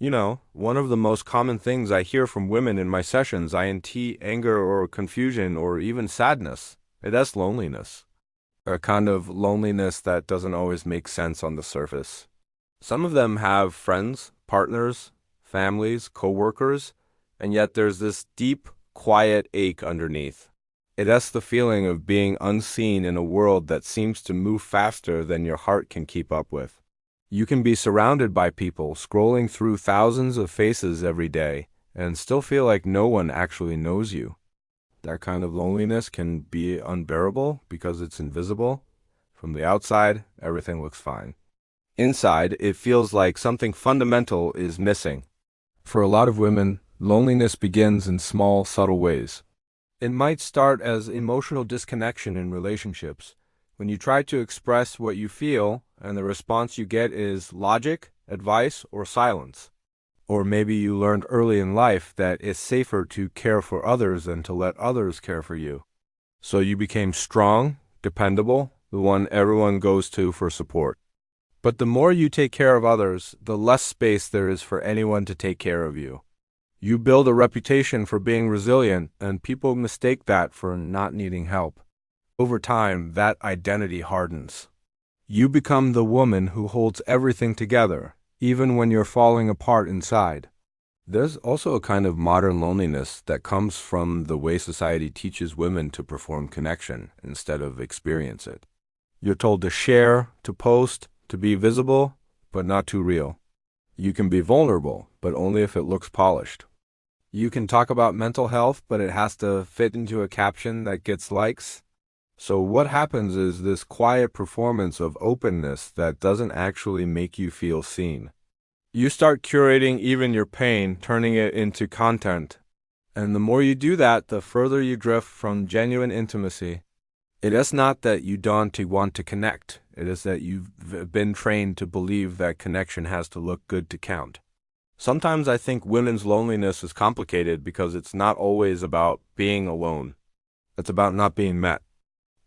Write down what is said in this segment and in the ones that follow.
One of the most common things I hear from women in my sessions, INT, anger or confusion or even sadness, that's loneliness. A kind of loneliness that doesn't always make sense on the surface. Some of them have friends, partners, families, coworkers, and yet there's this deep, quiet ache underneath. That's the feeling of being unseen in a world that seems to move faster than your heart can keep up with. You can be surrounded by people, scrolling through thousands of faces every day, and still feel like no one actually knows you. That kind of loneliness can be unbearable because it's invisible. From the outside, everything looks fine. Inside, it feels like something fundamental is missing. For a lot of women, loneliness begins in small, subtle ways. It might start as emotional disconnection in relationships, when you try to express what you feel and the response you get is logic, advice, or silence. Or maybe you learned early in life that it's safer to care for others than to let others care for you. So you became strong, dependable, the one everyone goes to for support. But the more you take care of others, the less space there is for anyone to take care of you. You build a reputation for being resilient, and people mistake that for not needing help. Over time, that identity hardens. You become the woman who holds everything together, even when you're falling apart inside. There's also a kind of modern loneliness that comes from the way society teaches women to perform connection instead of experience it. You're told to share, to post, to be visible, but not too real. You can be vulnerable, but only if it looks polished. You can talk about mental health, but it has to fit into a caption that gets likes. So what happens is this quiet performance of openness that doesn't actually make you feel seen. You start curating even your pain, turning it into content. And the more you do that, the further you drift from genuine intimacy. It is not that you don't want to connect. It is that you've been trained to believe that connection has to look good to count. Sometimes I think women's loneliness is complicated because it's not always about being alone. It's about not being met.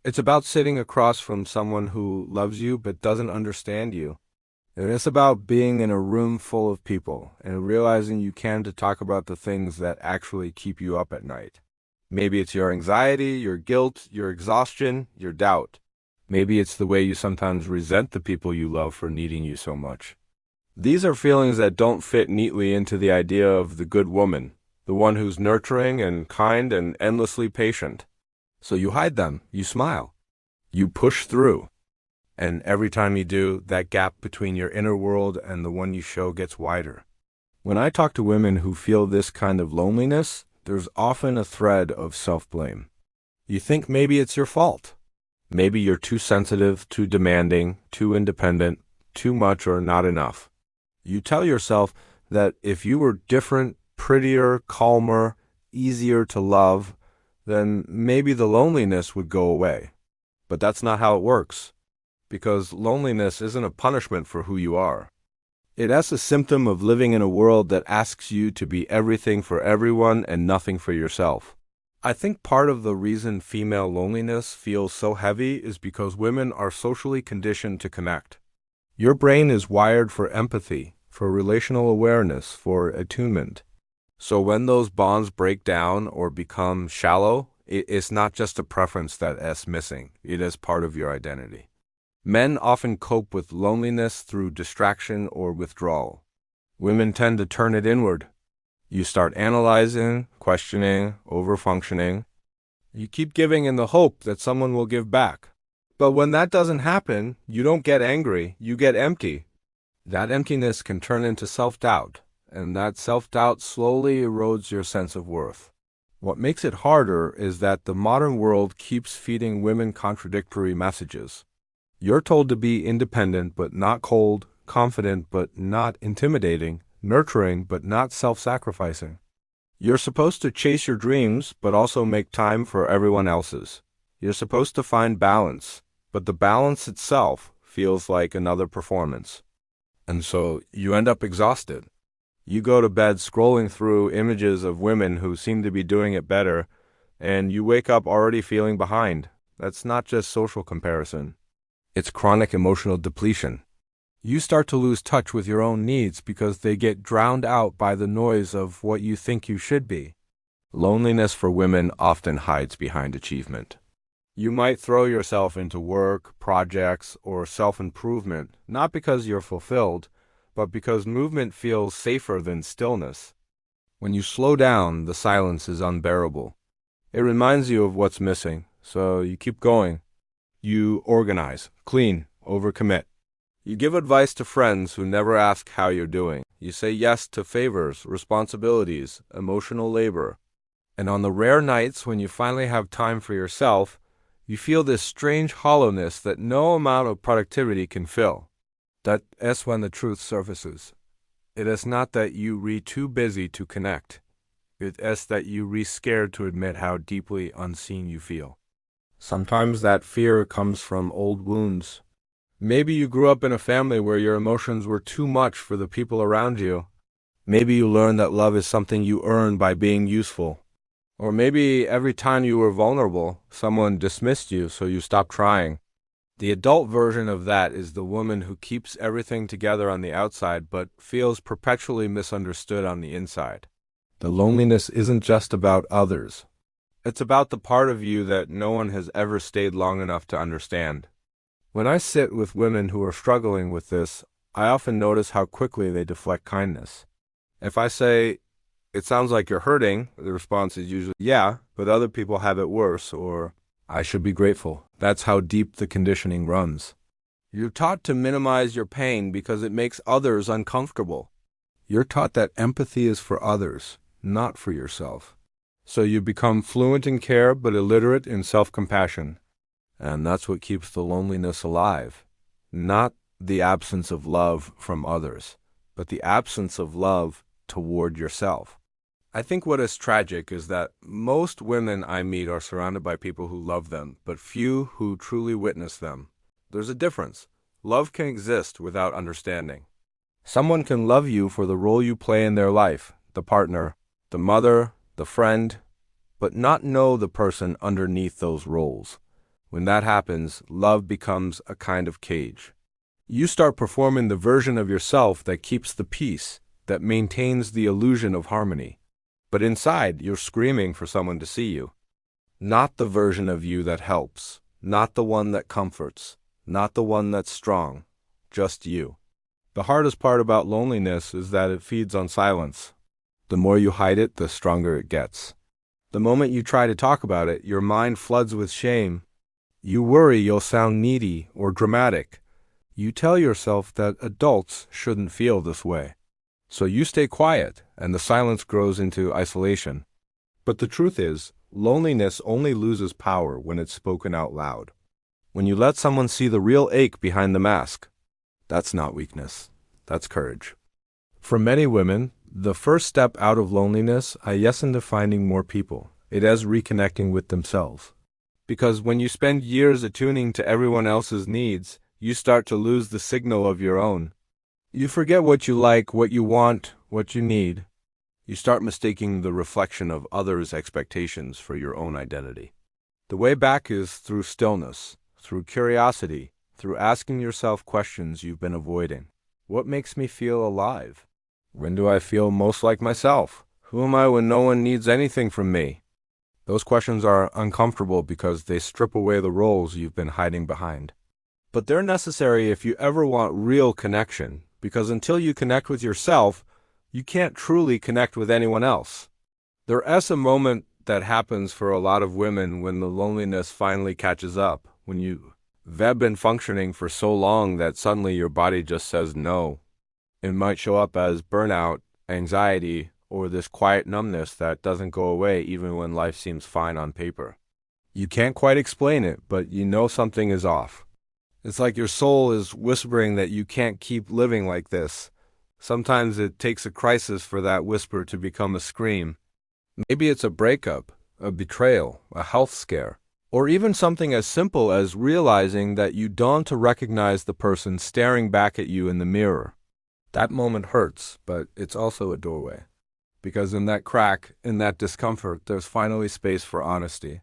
It's about sitting across from someone who loves you but doesn't understand you. And it's about being in a room full of people and realizing you can to talk about the things that actually keep you up at night. Maybe it's your anxiety, your guilt, your exhaustion, your doubt. Maybe it's the way you sometimes resent the people you love for needing you so much. These are feelings that don't fit neatly into the idea of the good woman, the one who's nurturing and kind and endlessly patient. So you hide them, you smile, you push through. And every time you do, that gap between your inner world and the one you show gets wider. When I talk to women who feel this kind of loneliness, there's often a thread of self-blame. You think maybe it's your fault. Maybe you're too sensitive, too demanding, too independent, too much or not enough. You tell yourself that if you were different, prettier, calmer, easier to love, then maybe the loneliness would go away. But that's not how it works, because loneliness isn't a punishment for who you are. It's a symptom of living in a world that asks you to be everything for everyone and nothing for yourself. I think part of the reason female loneliness feels so heavy is because women are socially conditioned to connect. Your brain is wired for empathy, for relational awareness, for attunement. So when those bonds break down or become shallow, it's not just a preference that's missing. It is part of your identity. Men often cope with loneliness through distraction or withdrawal. Women tend to turn it inward. You start analyzing, questioning, overfunctioning. You keep giving in the hope that someone will give back. But when that doesn't happen, you don't get angry, you get empty. That emptiness can turn into self-doubt, and that self-doubt slowly erodes your sense of worth. What makes it harder is that the modern world keeps feeding women contradictory messages. You're told to be independent but not cold, confident but not intimidating, nurturing but not self-sacrificing. You're supposed to chase your dreams but also make time for everyone else's. You're supposed to find balance, but the balance itself feels like another performance. And so you end up exhausted. You go to bed scrolling through images of women who seem to be doing it better, and you wake up already feeling behind. That's not just social comparison. It's chronic emotional depletion. You start to lose touch with your own needs because they get drowned out by the noise of what you think you should be. Loneliness for women often hides behind achievement. You might throw yourself into work, projects, or self-improvement, not because you're fulfilled, but because movement feels safer than stillness. When you slow down, the silence is unbearable. It reminds you of what's missing, so you keep going. You organize, clean, overcommit. You give advice to friends who never ask how you're doing. You say yes to favors, responsibilities, emotional labor. And on the rare nights when you finally have time for yourself, you feel this strange hollowness that no amount of productivity can fill. That's when the truth surfaces. It is not that you re too busy to connect. It is that you re scared to admit how deeply unseen you feel. Sometimes that fear comes from old wounds. Maybe you grew up in a family where your emotions were too much for the people around you. Maybe you learned that love is something you earn by being useful. Or maybe every time you were vulnerable, someone dismissed you, so you stopped trying. The adult version of that is the woman who keeps everything together on the outside but feels perpetually misunderstood on the inside. The loneliness isn't just about others. It's about the part of you that no one has ever stayed long enough to understand. When I sit with women who are struggling with this, I often notice how quickly they deflect kindness. If I say, "It sounds like you're hurting," the response is usually, "Yeah, but other people have it worse," or "I should be grateful." That's how deep the conditioning runs. You're taught to minimize your pain because it makes others uncomfortable. You're taught that empathy is for others, not for yourself. So you become fluent in care but illiterate in self-compassion. And that's what keeps the loneliness alive. Not the absence of love from others, but the absence of love toward yourself. I think what is tragic is that most women I meet are surrounded by people who love them, but few who truly witness them. There's a difference. Love can exist without understanding. Someone can love you for the role you play in their life, the partner, the mother, the friend, but not know the person underneath those roles. When that happens, love becomes a kind of cage. You start performing the version of yourself that keeps the peace, that maintains the illusion of harmony. But inside, you're screaming for someone to see you. Not the version of you that helps, not the one that comforts, not the one that's strong, just you. The hardest part about loneliness is that it feeds on silence. The more you hide it, the stronger it gets. The moment you try to talk about it, your mind floods with shame. You worry you'll sound needy or dramatic. You tell yourself that adults shouldn't feel this way. So you stay quiet, and the silence grows into isolation. But the truth is, loneliness only loses power when it's spoken out loud. When you let someone see the real ache behind the mask, that's not weakness, that's courage. For many women, the first step out of loneliness is yes into finding more people. It is reconnecting with themselves. Because when you spend years attuning to everyone else's needs, you start to lose the signal of your own. You forget what you like, what you want, what you need. You start mistaking the reflection of others' expectations for your own identity. The way back is through stillness, through curiosity, through asking yourself questions you've been avoiding. What makes me feel alive? When do I feel most like myself? Who am I when no one needs anything from me? Those questions are uncomfortable because they strip away the roles you've been hiding behind. But they're necessary if you ever want real connection, because until you connect with yourself, you can't truly connect with anyone else. There is a moment that happens for a lot of women when the loneliness finally catches up, when you've been functioning for so long that suddenly your body just says no. It might show up as burnout, anxiety, or this quiet numbness that doesn't go away even when life seems fine on paper. You can't quite explain it, but you know something is off. It's like your soul is whispering that you can't keep living like this. Sometimes it takes a crisis for that whisper to become a scream. Maybe it's a breakup, a betrayal, a health scare, or even something as simple as realizing that you dawn to recognize the person staring back at you in the mirror. That moment hurts, but it's also a doorway. Because in that crack, in that discomfort, there's finally space for honesty.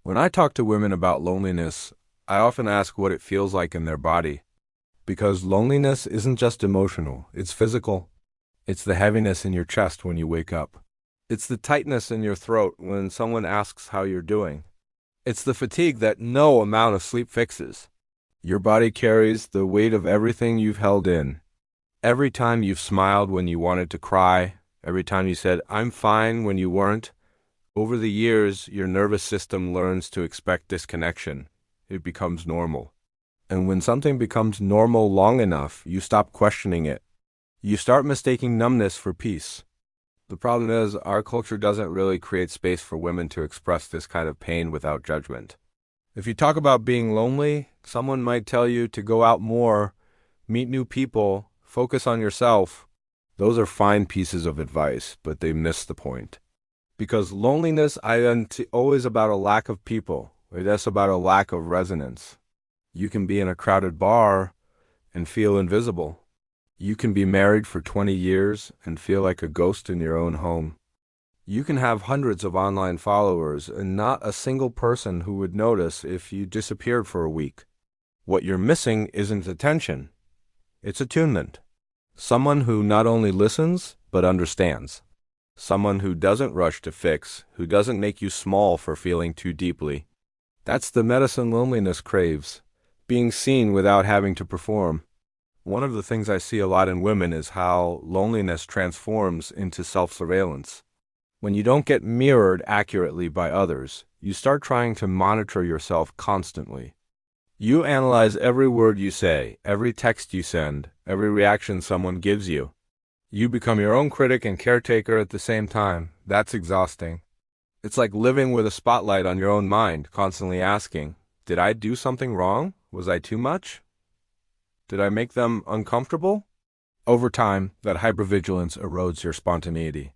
When I talk to women about loneliness, I often ask what it feels like in their body. Because loneliness isn't just emotional, it's physical. It's the heaviness in your chest when you wake up. It's the tightness in your throat when someone asks how you're doing. It's the fatigue that no amount of sleep fixes. Your body carries the weight of everything you've held in. Every time you've smiled when you wanted to cry, every time you said, "I'm fine," when you weren't, over the years, your nervous system learns to expect disconnection. It becomes normal. And when something becomes normal long enough, you stop questioning it. You start mistaking numbness for peace. The problem is, our culture doesn't really create space for women to express this kind of pain without judgment. If you talk about being lonely, someone might tell you to go out more, meet new people, focus on yourself. Those are fine pieces of advice, but they miss the point. Because loneliness isn't always about a lack of people. It's about a lack of resonance. You can be in a crowded bar and feel invisible. You can be married for 20 years and feel like a ghost in your own home. You can have hundreds of online followers and not a single person who would notice if you disappeared for a week. What you're missing isn't attention. It's attunement. Someone who not only listens, but understands. Someone who doesn't rush to fix, who doesn't make you small for feeling too deeply. That's the medicine loneliness craves, being seen without having to perform. One of the things I see a lot in women is how loneliness transforms into self-surveillance. When you don't get mirrored accurately by others, you start trying to monitor yourself constantly. You analyze every word you say, every text you send, every reaction someone gives you. You become your own critic and caretaker at the same time. That's exhausting. It's like living with a spotlight on your own mind, constantly asking, did I do something wrong? Was I too much? Did I make them uncomfortable? Over time, that hypervigilance erodes your spontaneity.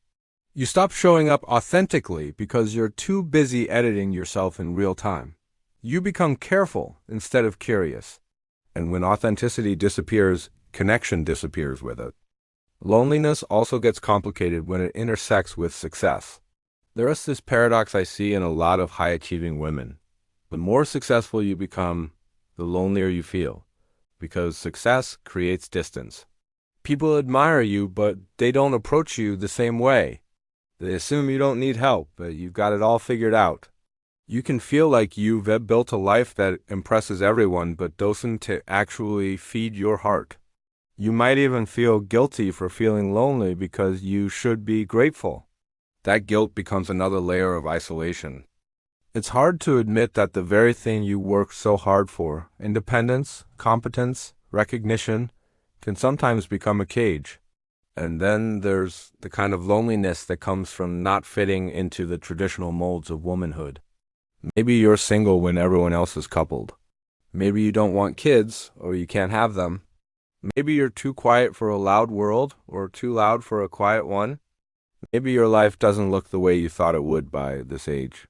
You stop showing up authentically because you're too busy editing yourself in real time. You become careful instead of curious. And when authenticity disappears, connection disappears with it. Loneliness also gets complicated when it intersects with success. There is this paradox I see in a lot of high-achieving women. The more successful you become, the lonelier you feel, because success creates distance. People admire you, but they don't approach you the same way. They assume you don't need help, but you've got it all figured out. You can feel like you've built a life that impresses everyone, but doesn't actually feed your heart. You might even feel guilty for feeling lonely because you should be grateful. That guilt becomes another layer of isolation. It's hard to admit that the very thing you worked so hard for, independence, competence, recognition, can sometimes become a cage. And then there's the kind of loneliness that comes from not fitting into the traditional molds of womanhood. Maybe you're single when everyone else is coupled. Maybe you don't want kids, or you can't have them. Maybe you're too quiet for a loud world, or too loud for a quiet one. Maybe your life doesn't look the way you thought it would by this age.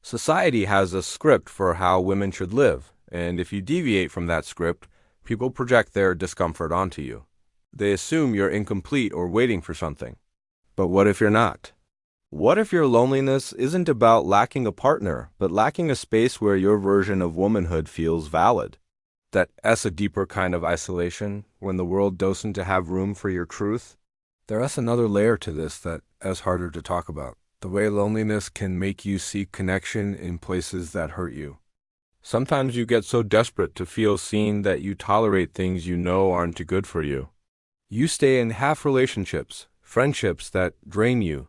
Society has a script for how women should live, and if you deviate from that script, people project their discomfort onto you. They assume you're incomplete or waiting for something. But what if you're not? What if your loneliness isn't about lacking a partner, but lacking a space where your version of womanhood feels valid? That's a deeper kind of isolation, when the world doesn't have room for your truth. There's another layer to this that is harder to talk about. The way loneliness can make you seek connection in places that hurt you. Sometimes you get so desperate to feel seen that you tolerate things you know aren't good for you. You stay in half relationships, friendships that drain you,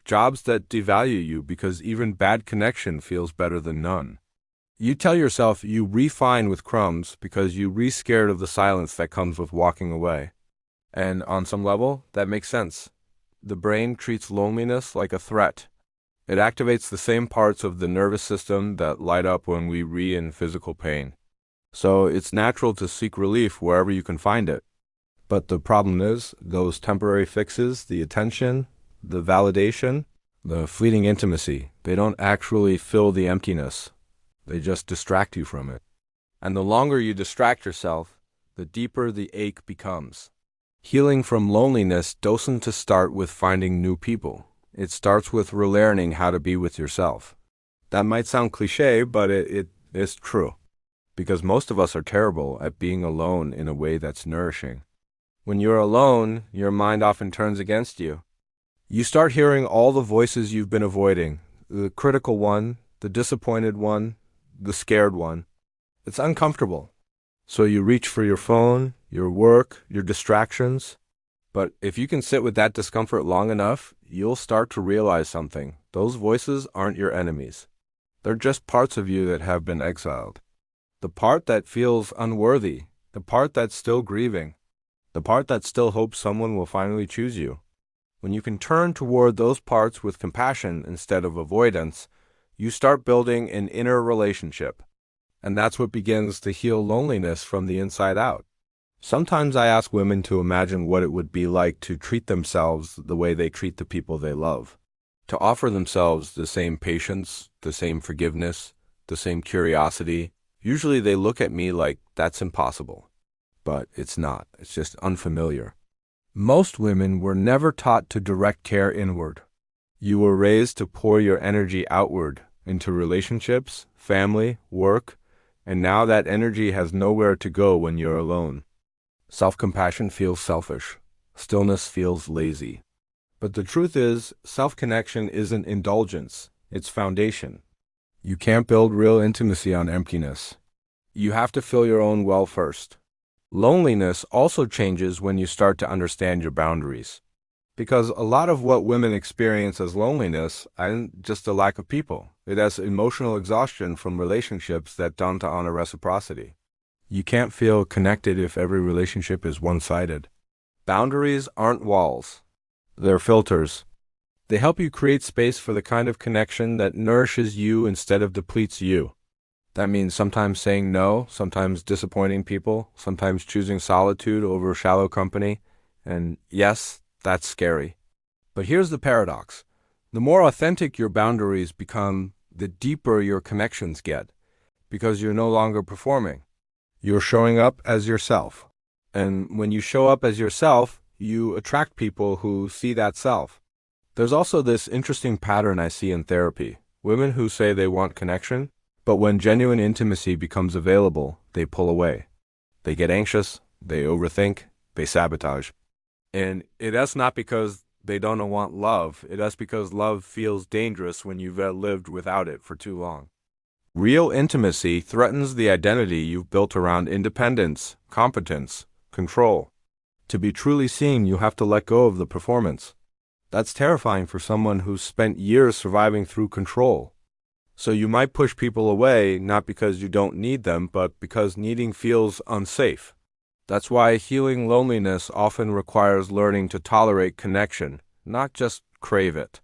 jobs that devalue you because even bad connection feels better than none. You tell yourself you re-fine with crumbs because you re-scared of the silence that comes with walking away. And on some level, that makes sense. The brain treats loneliness like a threat. It activates the same parts of the nervous system that light up when we in physical pain. So it's natural to seek relief wherever you can find it. But the problem is, those temporary fixes, the attention, the validation, the fleeting intimacy, they don't actually fill the emptiness. They just distract you from it. And the longer you distract yourself, the deeper the ache becomes. Healing from loneliness doesn't start with finding new people. It starts with relearning how to be with yourself. That might sound cliche, but it is true. because most of us are terrible at being alone in a way that's nourishing. When you're alone, your mind often turns against you. You start hearing all the voices you've been avoiding, the critical one, the disappointed one, the scared one. It's uncomfortable. So you reach for your phone, your work, your distractions. But if you can sit with that discomfort long enough, you'll start to realize something. Those voices aren't your enemies. They're just parts of you that have been exiled. The part that feels unworthy, the part that's still grieving, the part that still hopes someone will finally choose you. When you can turn toward those parts with compassion instead of avoidance, you start building an inner relationship. And that's what begins to heal loneliness from the inside out. Sometimes I ask women to imagine what it would be like to treat themselves the way they treat the people they love, to offer themselves the same patience, the same forgiveness, the same curiosity. Usually they look at me like that's impossible. But it's not. It's just unfamiliar. Most women were never taught to direct care inward. You were raised to pour your energy outward into relationships, family, work, and now that energy has nowhere to go when you're alone. Self-compassion feels selfish. Stillness feels lazy. But the truth is, self-connection isn't indulgence. It's foundation. You can't build real intimacy on emptiness. You have to fill your own well first. Loneliness also changes when you start to understand your boundaries. Because a lot of what women experience as loneliness isn't just a lack of people. It is emotional exhaustion from relationships that don't honor reciprocity. You can't feel connected if every relationship is one-sided. Boundaries aren't walls. They're filters. They help you create space for the kind of connection that nourishes you instead of depletes you. That means sometimes saying no, sometimes disappointing people, sometimes choosing solitude over shallow company. And yes, that's scary. But here's the paradox. The more authentic your boundaries become, the deeper your connections get, because you're no longer performing. You're showing up as yourself. And when you show up as yourself, you attract people who see that self. There's also this interesting pattern I see in therapy. Women who say they want connection, but when genuine intimacy becomes available, they pull away. They get anxious, they overthink, they sabotage. And that's not because they don't want love. That's because love feels dangerous when you've lived without it for too long. Real intimacy threatens the identity you've built around independence, competence, control. To be truly seen, you have to let go of the performance. That's terrifying for someone who's spent years surviving through control. So you might push people away, not because you don't need them, but because needing feels unsafe. That's why healing loneliness often requires learning to tolerate connection, not just crave it.